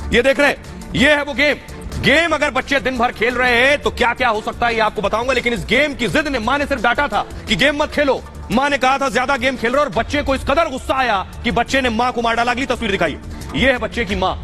ये देख रहे हैं, ये है वो गेम अगर बच्चे दिन भर खेल रहे हैं तो क्या क्या हो सकता है ये आपको बताऊंगा। लेकिन इस गेम की जिद ने मां ने सिर्फ डांटा था कि गेम मत खेलो। मां ने कहा था ज्यादा गेम खेल रहे हो, और बच्चे को इस कदर गुस्सा आया कि बच्चे ने मां को मार डाला। अगली तस्वीर दिखाइए, ये है बच्चे की मां।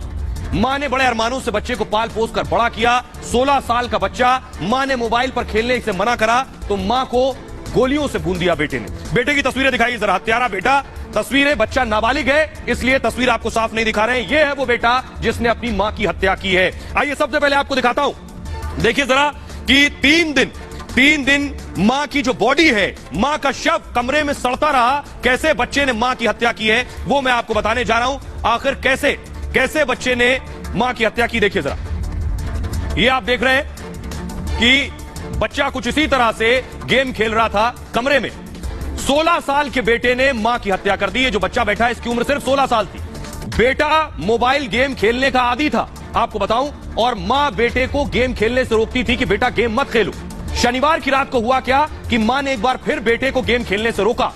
मां ने बड़े अरमानों से बच्चे को पाल पोस कर बड़ा किया। 16 साल का बच्चा, मां ने मोबाइल पर खेलने से मना करा तो मां को गोलियों से भून दिया बेटे ने। बेटे की तस्वीरें दिखाइए जरा, हत्यारा बेटा। तस्वीरें, बच्चा नाबालिग है इसलिए तस्वीर आपको साफ नहीं दिखा रहे हैं। यह है वो बेटा जिसने अपनी मां की हत्या की है। आइए सबसे पहले आपको दिखाता हूं, देखिए जरा कि 3 दिन मां की जो बॉडी है, मां का शव कमरे में सड़ता रहा। कैसे बच्चे ने मां की हत्या की है वो मैं आपको बताने जा रहा हूं। आखिर कैसे बच्चे ने मां की हत्या की, देखिए जरा। ये आप देख रहे हैं कि बच्चा कुछ इसी तरह से गेम खेल रहा था कमरे में। 16 साल के बेटे ने मां की हत्या कर दी। ये जो बच्चा बैठा है इसकी उम्र सिर्फ 16 साल थी। बेटा मोबाइल गेम खेलने का आदी था आपको बताऊं, और मां बेटे को गेम खेलने से रोकती थी कि बेटा गेम मत खेलो। शनिवार की रात को हुआ क्या कि मां ने एक बार फिर बेटे को गेम खेलने से रोका।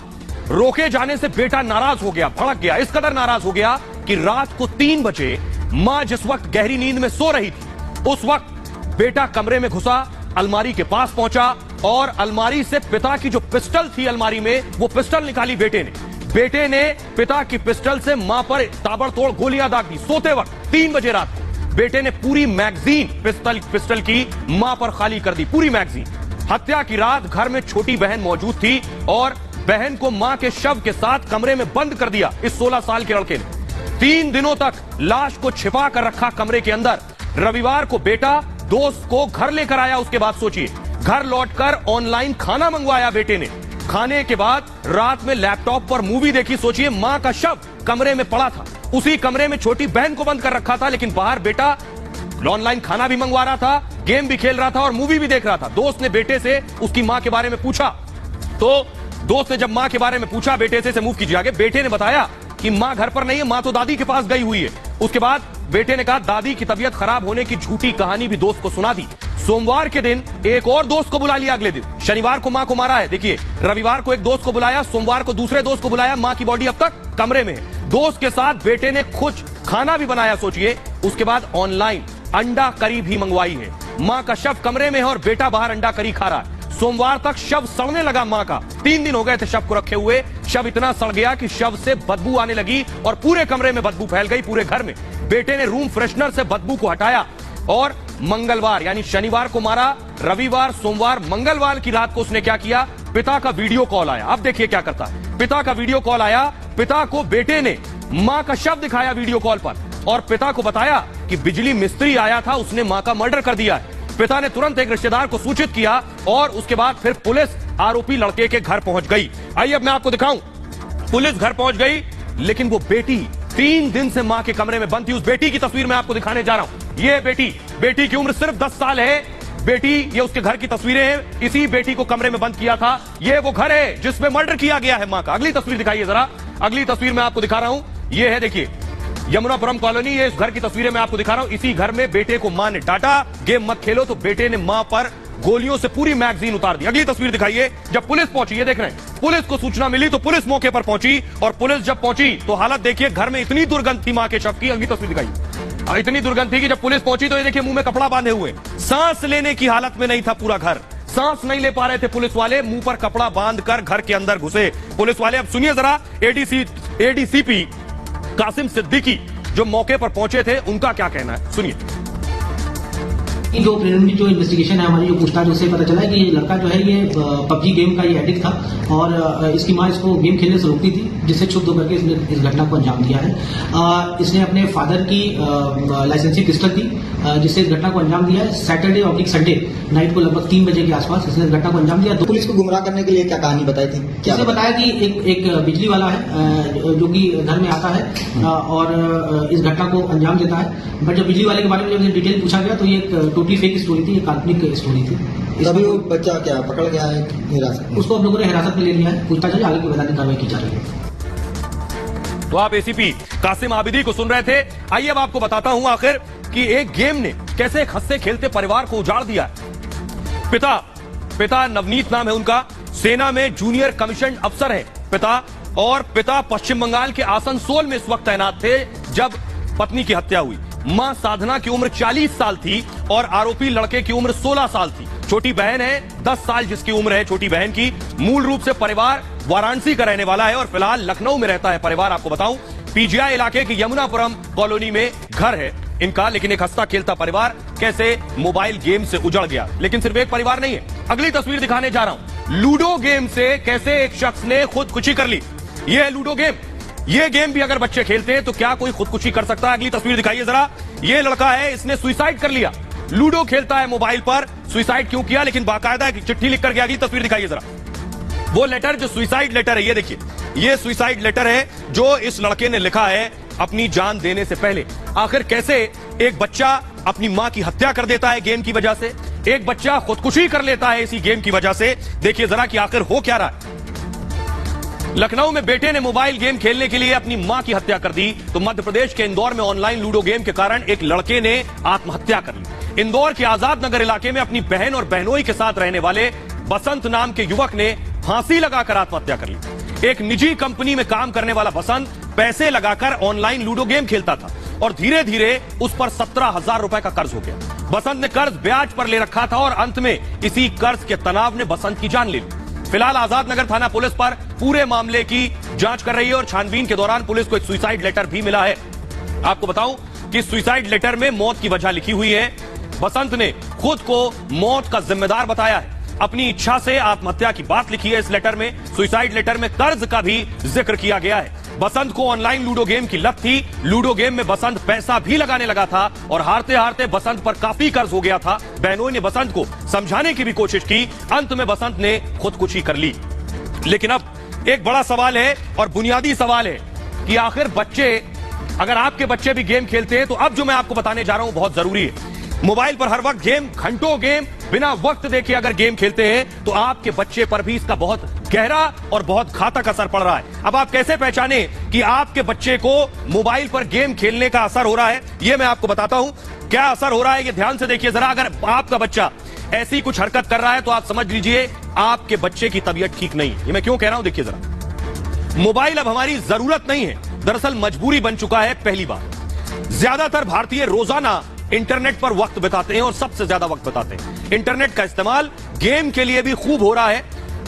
रोके जाने से बेटा नाराज हो गया, भड़क गया। इस कदर नाराज हो गया कि रात को 3 बजे मां जिस वक्त गहरी नींद में सो रही थी उस वक्त बेटा कमरे में घुसा, अलमारी के पास पहुंचा और अलमारी से पिता की जो पिस्टल थी अलमारी में, वो पिस्टल निकाली बेटे ने। बेटे ने पिता की पिस्टल से मां पर ताबड़तोड़ गोलियां दाग दी। सोते वक्त 3 बजे रात को बेटे ने पूरी मैगजीन पिस्टल की मां पर खाली कर दी, पूरी मैगजीन। हत्या की रात घर में छोटी बहन मौजूद थी और बहन को मां के शव के साथ कमरे में बंद कर दिया इस 16 साल के लड़के ने। 3 दिनों तक लाश को छिपा कर रखा कमरे के अंदर। रविवार को बेटा दोस्त को घर लेकर आया। उसके बाद सोचिए, घर लौटकर ऑनलाइन खाना मंगवाया बेटे ने। खाने के बाद रात में लैपटॉप पर मूवी देखी। सोचिए, मां का शव कमरे में पड़ा था, उसी कमरे में छोटी बहन को बंद कर रखा था, लेकिन बाहर बेटा ऑनलाइन खाना भी मंगवा रहा था, गेम भी खेल रहा था और मूवी भी देख रहा था। दोस्त ने बेटे से उसकी मां के बारे में पूछा, तो दोस्त ने जब मां के बारे में पूछा बेटे से मूव कीजिए आगे, बेटे ने बताया कि मां घर पर नहीं है, मां तो दादी के पास गई हुई है। उसके बाद बेटे ने कहा दादी की तबीयत खराब होने की झूठी कहानी भी दोस्त को सुना दी। सोमवार के दिन एक और दोस्त को बुला लिया अगले दिन। शनिवार को मां को मारा है, देखिए, रविवार को एक दोस्त को बुलाया, सोमवार को दूसरे दोस्त को बुलाया। मां की बॉडी अब तक कमरे में है। दोस्त के साथ बेटे ने खुद खाना भी बनाया, सोचिए। उसके बाद ऑनलाइन अंडा करी भी मंगवाई है। मां का शव कमरे में है और बेटा बाहर अंडा करी खा रहा है। सोमवार तक शव सड़ने लगा मां का। 3 दिन हो गए थे शव को रखे हुए। शव इतना सड़ गया कि शव से बदबू आने लगी और पूरे कमरे में बदबू फैल गई, पूरे घर में। बेटे ने रूम फ्रेशनर से बदबू को हटाया और मंगलवार यानी शनिवार को मारा। रविवार, सोमवार, मंगलवार की रात को उसने क्या किया, पिता का वीडियो कॉल आया। अब देखिए क्या करता है। पिता का वीडियो कॉल आया। पिता को बेटे ने मां का शव दिखाया वीडियो कॉल पर और पिता को बताया कि बिजली मिस्त्री आया था, उसने मां का मर्डर कर दिया है। पिता ने तुरंत एक रिश्तेदार को सूचित किया और उसके बाद फिर पुलिस आरोपी लड़के के घर पहुंच गई। आइए अब मैं आपको दिखाऊं, पुलिस घर पहुंच गई, लेकिन वो बेटी 3 दिन से मां के कमरे में बंद थी। उस बेटी की तस्वीर मैं आपको दिखाने जा रहा हूं। ये बेटी की उम्र सिर्फ 10 साल है। बेटी, ये उसके घर की तस्वीरें हैं। इसी बेटी को कमरे में बंद किया था। ये वो घर है जिसमें मर्डर किया गया है मां का। अगली तस्वीर दिखाइए जरा। अगली तस्वीर मैं आपको दिखा रहा हूं, ये है, देखिए, यमुनापुरम कॉलोनी। ये इस घर की तस्वीरें मैं आपको दिखा रहा हूं। इसी घर में बेटे को मां ने डांटा, गेम मत खेलो, तो बेटे ने मां पर गोलियों से पूरी मैगजीन उतार दी। अगली तस्वीर दिखाइए। जब पुलिस पहुंची, ये देख रहे हैं, पुलिस को सूचना मिली तो पुलिस मौके पर पहुंची और पुलिस जब पहुंची तो हालत देखिए, घर में इतनी दुर्गंध थी मां के शव की। अगली तस्वीर दिखाइए। इतनी दुर्गंध थी कि जब पुलिस पहुंची तो ये देखिए, मुंह में कपड़ा बांधे हुए, सांस लेने की हालत में नहीं था पूरा घर। सांस नहीं ले पा रहे थे पुलिस वाले, मुंह पर कपड़ा बांधकर घर के अंदर घुसे पुलिस वाले। अब सुनिए जरा एडीसीपी कासिम सिद्दीकी जो मौके पर पहुंचे थे, उनका क्या कहना है, सुनिए। जो प्रिलिमिनरी जो इन्वेस्टिगेशन है हमारी, जो पूछताछ, उससे पता चला है कि ये लड़का जो है ये पबजी गेम का ये एडिक्ट था और इसकी मां इसको गेम खेलने से रोकती थी, जिससे क्षुब्ध होकर के इसने इस घटना को अंजाम दिया है। इसने अपने फादर की लाइसेंसी पिस्टल थी जिससे इस घटना को अंजाम दिया है। सैटरडे और संडे नाइट को लगभग 3 बजे के आसपास इसने इस घटना को अंजाम दिया। पुलिस को गुमराह करने के लिए क्या कहानी बताई थी? इसने बताया कि एक बिजली वाला है जो कि घर में आता है और इस घटना को अंजाम देता है। बट जब बिजली वाले के बारे में जब डिटेल पूछा गया तो ये टोटली फेक स्टोरी थी, ये काल्पनिक स्टोरी थी। तभी वो बच्चा क्या पकड़ गया है हिरासत में? उसको हम लोगों ने हिरासत में ले लिया है, पूछताछ आगे की वैधानिक कार्रवाई की जा रही है। तो आप एसीपी कासिम आबिदी को सुन रहे थे। आइए अब आपको बताता हूं आखिर कि एक गेम ने कैसे एक हंसते खेलते परिवार को उजाड़ दिया। पिता नवनीत नाम है उनका, सेना में जूनियर कमीशन अफसर है पिता, और पिता पश्चिम बंगाल के आसनसोल में इस वक्त तैनात थे जब पत्नी की हत्या हुई। मां साधना की उम्र 40 साल थी और आरोपी लड़के की उम्र 16 साल थी। छोटी बहन है 10 साल जिसकी उम्र है छोटी बहन की। मूल रूप से परिवार वाराणसी का रहने वाला है और फिलहाल लखनऊ में रहता है परिवार। आपको बताऊं पीजीआई इलाके की यमुनापुरम कॉलोनी में घर है इनका। लेकिन एक हंसता खेलता परिवार कैसे मोबाइल गेम से उजड़ गया। लेकिन सिर्फ एक परिवार नहीं है, अगली तस्वीर दिखाने जा रहा हूं। लूडो गेम से कैसे एक शख्स ने खुदकुशी कर ली। यह है लूडो गेम। ये गेम भी अगर बच्चे खेलते हैं तो क्या कोई खुदकुशी कर सकता है। अगली तस्वीर दिखाइए जरा। ये लड़का है, इसने सुसाइड कर लिया। लूडो खेलता है मोबाइल पर, सुसाइड क्यों किया, लेकिन बाकायदा एक चिट्ठी लिख कर गया। अगली तस्वीर दिखाइए जरा। वो लेटर जो सुसाइड लेटर है, ये देखिए, ये सुसाइड लेटर है जो इस लड़के ने लिखा है अपनी जान देने से पहले। आखिर कैसे एक बच्चा अपनी मां की हत्या कर देता है गेम की वजह से, एक बच्चा खुदकुशी कर लेता है इसी गेम की वजह से। देखिए जरा कि आखिर हो क्या रहा है। लखनऊ में बेटे ने मोबाइल गेम खेलने के लिए अपनी मां की हत्या कर दी, तो मध्य प्रदेश के इंदौर में ऑनलाइन लूडो गेम के कारण एक लड़के ने आत्महत्या कर ली। इंदौर के आजाद नगर इलाके में अपनी बहन और बहनोई के साथ रहने वाले बसंत नाम के युवक ने फांसी लगाकर आत्महत्या कर ली। एक निजी कंपनी में काम करने वाला बसंत पैसे लगाकर ऑनलाइन लूडो गेम खेलता था और धीरे धीरे उस पर 17,000 रुपए का कर्ज हो गया। बसंत ने कर्ज ब्याज पर ले रखा था और अंत में इसी कर्ज के तनाव ने बसंत की जान ले ली। फिलहाल आजाद नगर थाना पुलिस पर पूरे मामले की जांच कर रही है और छानबीन के दौरान पुलिस को एक सुसाइड लेटर भी मिला है। आपको बताऊं कि सुसाइड लेटर में मौत की वजह लिखी हुई है। बसंत ने खुद को मौत का जिम्मेदार बताया है। अपनी इच्छा से आत्महत्या की बात लिखी है इस लेटर में। सुसाइड लेटर में कर्ज का भी जिक्र किया गया है। बसंत को ऑनलाइन लूडो गेम की लत थी। लूडो गेम में बसंत पैसा भी लगाने लगा था और हारते हारते बसंत पर काफी कर्ज हो गया था। बहनों ने बसंत को समझाने की भी कोशिश की। अंत में बसंत ने खुदकुशी कर ली। लेकिन अब एक बड़ा सवाल है और बुनियादी सवाल है कि आखिर बच्चे, अगर आपके बच्चे भी गेम खेलते हैं तो अब जो मैं आपको बताने जा रहा हूं बहुत जरूरी है। मोबाइल पर हर वक्त गेम, घंटों गेम, बिना वक्त देखे अगर गेम खेलते हैं तो आपके बच्चे पर भी इसका बहुत गहरा और बहुत घातक असर पड़ रहा है। अब आप कैसे पहचाने कि आपके बच्चे को मोबाइल पर गेम खेलने का असर हो रहा है, यह मैं आपको बताता हूं। क्या असर हो रहा है ये ध्यान से देखिए जरा। अगर आपका बच्चा ऐसी कुछ हरकत कर रहा है तो आप समझ लीजिए आपके बच्चे की तबीयत ठीक नहीं है। ये मैं क्यों कह रहा हूं, देखिए जरा। मोबाइल अब हमारी जरूरत नहीं है, दरअसल मजबूरी बन चुका है। पहली बात, ज्यादातर भारतीय रोजाना इंटरनेट पर वक्त बिताते हैं और सबसे ज्यादा वक्त बिताते हैं। इंटरनेट का इस्तेमाल गेम के लिए भी खूब हो रहा है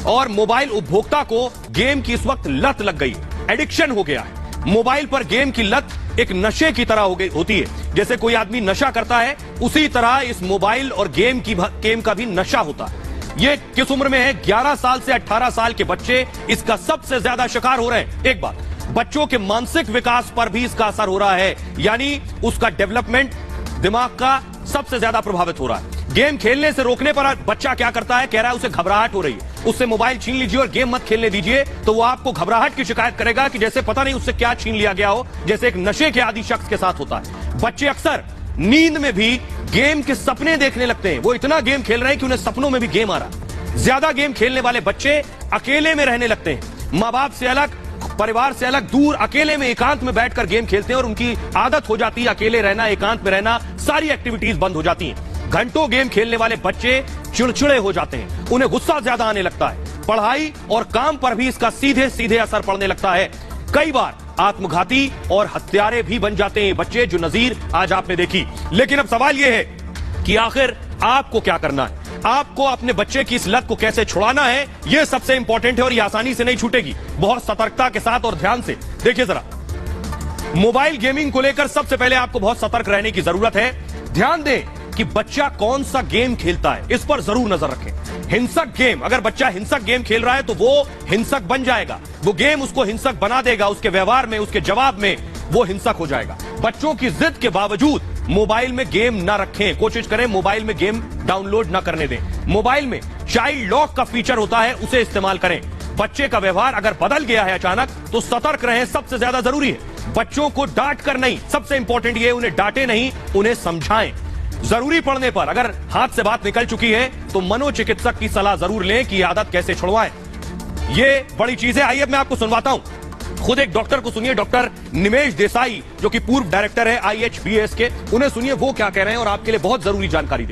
और मोबाइल उपभोक्ता को गेम की इस वक्त लत लग गई, एडिक्शन हो गया है। मोबाइल पर गेम की लत एक नशे की तरह होती है। जैसे कोई आदमी नशा करता है उसी तरह इस मोबाइल और गेम का भी नशा होता है। ये किस उम्र में है? 11 साल से 18 साल के बच्चे इसका सबसे ज्यादा शिकार हो रहे हैं। एक बात, बच्चों के मानसिक विकास पर भी इसका असर हो रहा है, यानी उसका डेवलपमेंट, दिमाग का सबसे ज्यादा प्रभावित हो रहा है। गेम खेलने से रोकने पर बच्चा क्या करता है, कह रहा है उसे घबराहट हो रही है, उससे मोबाइल छीन लीजिए और गेम मत खेलने दीजिए, तो वो आपको घबराहट की शिकायत करेगा कि जैसे पता नहीं उससे क्या छीन लिया गया हो, जैसे एक नशे के आदी शख्स के साथ होता है। बच्चे अक्सर नींद में भी गेम के सपने देखने लगते हैं। वो इतना गेम खेल रहे हैं कि उन्हें सपनों में भी गेम आ रहा है। ज्यादा गेम खेलने वाले बच्चे अकेले में रहने लगते हैं। माँ बाप से अलग, परिवार से अलग, दूर अकेले में एकांत में बैठकर गेम खेलते हैं और उनकी आदत हो जाती है अकेले रहना, एकांत में रहना, सारी एक्टिविटीज बंद हो जाती हैं। घंटों गेम खेलने वाले बच्चे चिड़चिड़े हो जाते हैं, उन्हें गुस्सा ज्यादा आने लगता है। पढ़ाई और काम पर भी इसका सीधे सीधे असर पड़ने लगता है। कई बार आत्मघाती और हत्यारे भी बन जाते हैं बच्चे, जो नजीर आज आपने देखी। लेकिन अब सवाल यह है कि आखिर आपको क्या करना है, आपको अपने बच्चे की इस लत को कैसे छुड़ाना है, यह सबसे इंपॉर्टेंट है और यह आसानी से नहीं छूटेगी। बहुत सतर्कता के साथ और ध्यान से देखिए जरा। मोबाइल गेमिंग को लेकर सबसे पहले आपको बहुत सतर्क रहने की जरूरत है। ध्यान दें कि बच्चा कौन सा गेम खेलता है, इस पर जरूर नजर रखें। हिंसक गेम, अगर बच्चा हिंसक गेम खेल रहा है तो वो हिंसक बन जाएगा। वो गेम उसको हिंसक बना देगा, उसके व्यवहार में, उसके जवाब में वो हिंसक हो जाएगा। बच्चों की जिद के बावजूद मोबाइल में गेम ना रखें, कोशिश करें मोबाइल में गेम डाउनलोड ना करने दें। मोबाइल में चाइल्ड लॉक का फीचर होता है, उसे इस्तेमाल करें। बच्चे का व्यवहार अगर बदल गया है अचानक तो सतर्क रहें, सबसे ज्यादा जरूरी है। बच्चों को डांट कर नहीं, सबसे इंपॉर्टेंट ये, उन्हें डांटे नहीं, उन्हें समझाएं। जरूरी पड़ने पर अगर हाथ से बात निकल चुकी है तो मनोचिकित्सक की सलाह जरूर लें कि आदत कैसे छुड़वाएं। ये बड़ी चीज है। आइए मैं आपको सुनवाता हूं, खुद एक डॉक्टर को सुनिए, डॉक्टर निमेश देसाई जो कि पूर्व डायरेक्टर है IHBS के, उन्हें सुनिए वो क्या कह रहे हैं और आपके लिए बहुत जरूरी जानकारी